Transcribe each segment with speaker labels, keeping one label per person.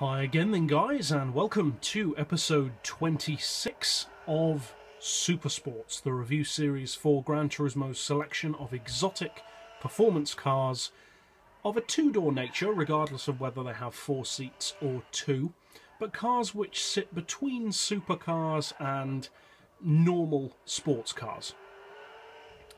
Speaker 1: Hi again then guys, and welcome to episode 26 of SuperSports, the review series for Gran Turismo's selection of exotic performance cars of a two-door nature, regardless of whether they have 4 seats or 2, but cars which sit between supercars and normal sports cars.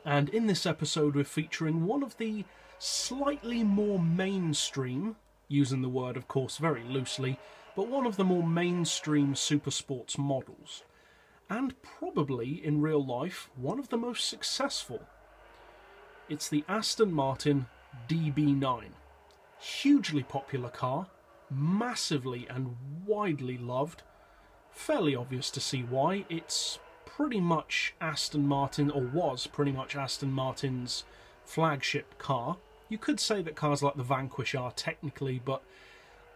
Speaker 1: And in this episode we're featuring one of the slightly more mainstream, using the word of course very loosely, but one of the more mainstream supersports models, and probably in real life one of the most successful. It's the Aston Martin DB9. Hugely popular car, massively and widely loved, fairly obvious to see why. It's pretty much Aston Martin, or was pretty much Aston Martin's flagship car. You could say that cars like the Vanquish are technically, but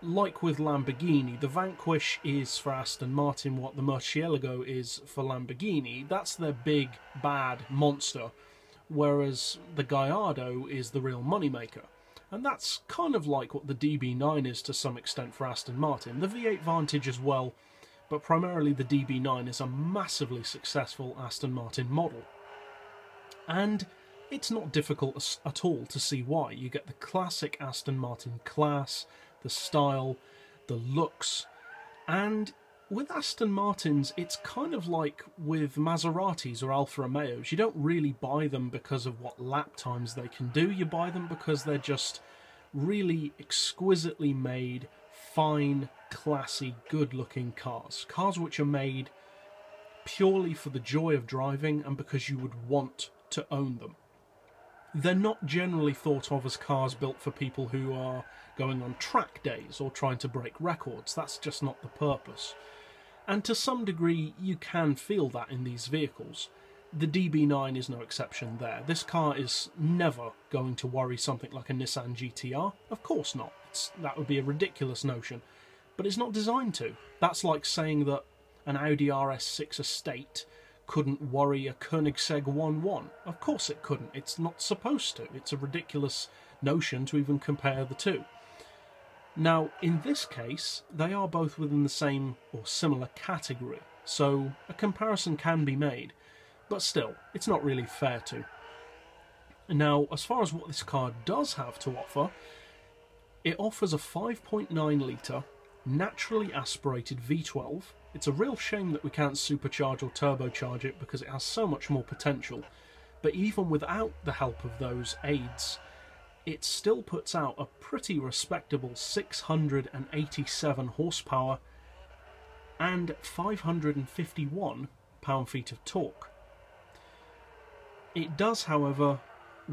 Speaker 1: like with Lamborghini, the Vanquish is for Aston Martin what the Murcielago is for Lamborghini. That's their big, bad monster, whereas the Gallardo is the real moneymaker. And that's kind of like what the DB9 is to some extent for Aston Martin. The V8 Vantage as well, but primarily the DB9 is a massively successful Aston Martin model. And it's not difficult at all to see why. You get the classic Aston Martin class, the style, the looks, and with Aston Martins it's kind of like with Maseratis or Alfa Romeos. You don't really buy them because of what lap times they can do, you buy them because they're just really exquisitely made, fine, classy, good-looking cars. Cars which are made purely for the joy of driving and because you would want to own them. They're not generally thought of as cars built for people who are going on track days or trying to break records. That's just not the purpose. And to some degree you can feel that in these vehicles. The DB9 is no exception there. This car is never going to worry something like a Nissan GTR. Of course not. That would be a ridiculous notion. But it's not designed to. That's like saying that an Audi RS6 Estate couldn't worry a Koenigsegg 1.1. Of course it couldn't. It's not supposed to. It's a ridiculous notion to even compare the two. Now, in this case, they are both within the same or similar category, so a comparison can be made, but still, it's not really fair to. Now, as far as what this car does have to offer, it offers a 5.9 litre, naturally aspirated V12. It's a real shame that we can't supercharge or turbocharge it because it has so much more potential, but even without the help of those aids, it still puts out a pretty respectable 687 horsepower and 551 pound-feet of torque. It does, however,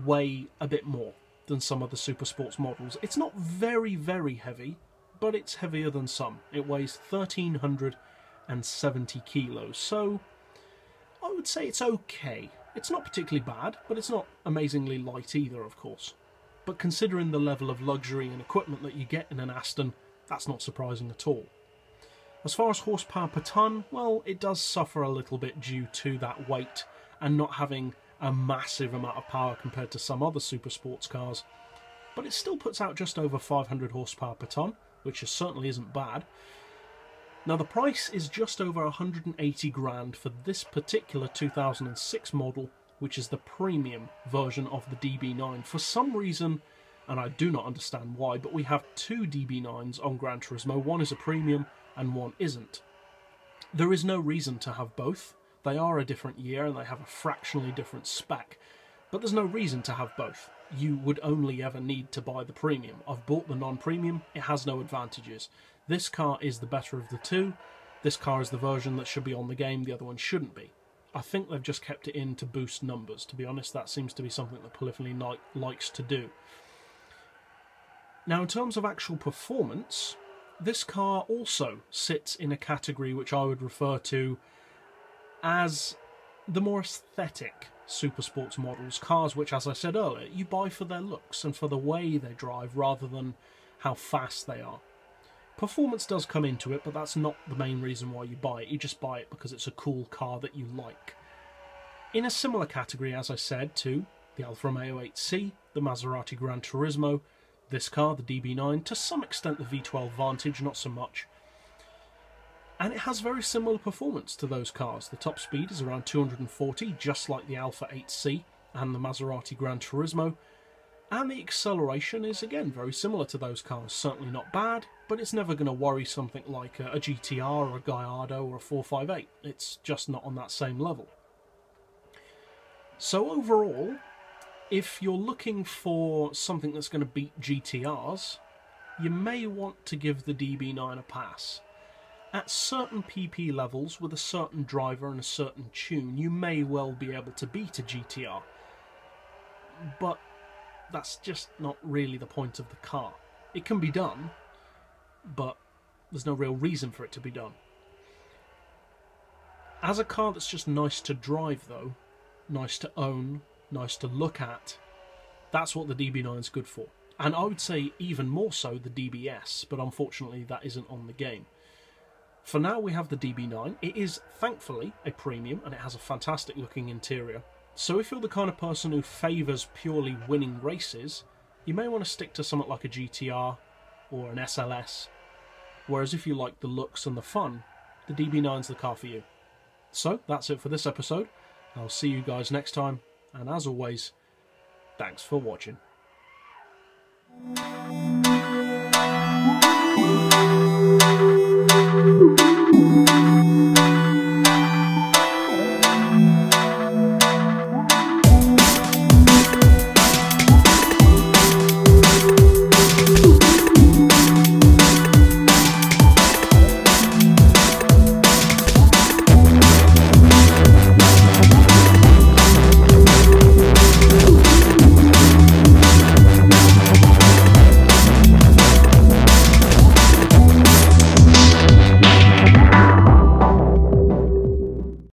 Speaker 1: weigh a bit more than some of the supersports models. It's not very, very heavy, but it's heavier than some. It weighs 1,370 kilos, so I would say it's okay. It's not particularly bad, but it's not amazingly light either, of course. But considering the level of luxury and equipment that you get in an Aston, that's not surprising at all. As far as horsepower per tonne, well, it does suffer a little bit due to that weight and not having a massive amount of power compared to some other supersports cars, but it still puts out just over 500 horsepower per tonne, which certainly isn't bad. Now the price is just over 180 grand for this particular 2006 model, which is the premium version of the DB9. For some reason, and I do not understand why, but we have 2 DB9s on Gran Turismo. One is a premium and one isn't. There is no reason to have both. They are a different year and they have a fractionally different spec, but there's no reason to have both. You would only ever need to buy the premium. I've bought the non-premium, it has no advantages. This car is the better of the two. This car is the version that should be on the game, the other one shouldn't be. I think they've just kept it in to boost numbers. To be honest, that seems to be something that Polyphony likes to do. Now, in terms of actual performance, this car also sits in a category which I would refer to as the more aesthetic supersports models. Cars which, as I said earlier, you buy for their looks and for the way they drive rather than how fast they are. Performance does come into it, but that's not the main reason why you buy it. You just buy it because it's a cool car that you like. In a similar category, as I said, to the Alfa Romeo 8C, the Maserati Gran Turismo, this car, the DB9, to some extent the V12 Vantage, not so much. And it has very similar performance to those cars. The top speed is around 240, just like the Alfa 8C and the Maserati Gran Turismo. And the acceleration is, again, very similar to those cars. Certainly not bad, but it's never going to worry something like a GTR or a Gallardo or a 458. It's just not on that same level. So overall, if you're looking for something that's going to beat GTRs, you may want to give the DB9 a pass. At certain PP levels, with a certain driver and a certain tune, you may well be able to beat a GTR. But that's just not really the point of the car. It can be done, but there's no real reason for it to be done. As a car that's just nice to drive though, nice to own, nice to look at, that's what the DB9 is good for. And I would say even more so the DBS, but unfortunately that isn't on the game. For now we have the DB9. It is thankfully a premium and it has a fantastic looking interior. So if you're the kind of person who favours purely winning races, you may want to stick to something like a GTR or an SLS. Whereas if you like the looks and the fun, the DB9's the car for you. So that's it for this episode. I'll see you guys next time, and as always, thanks for watching.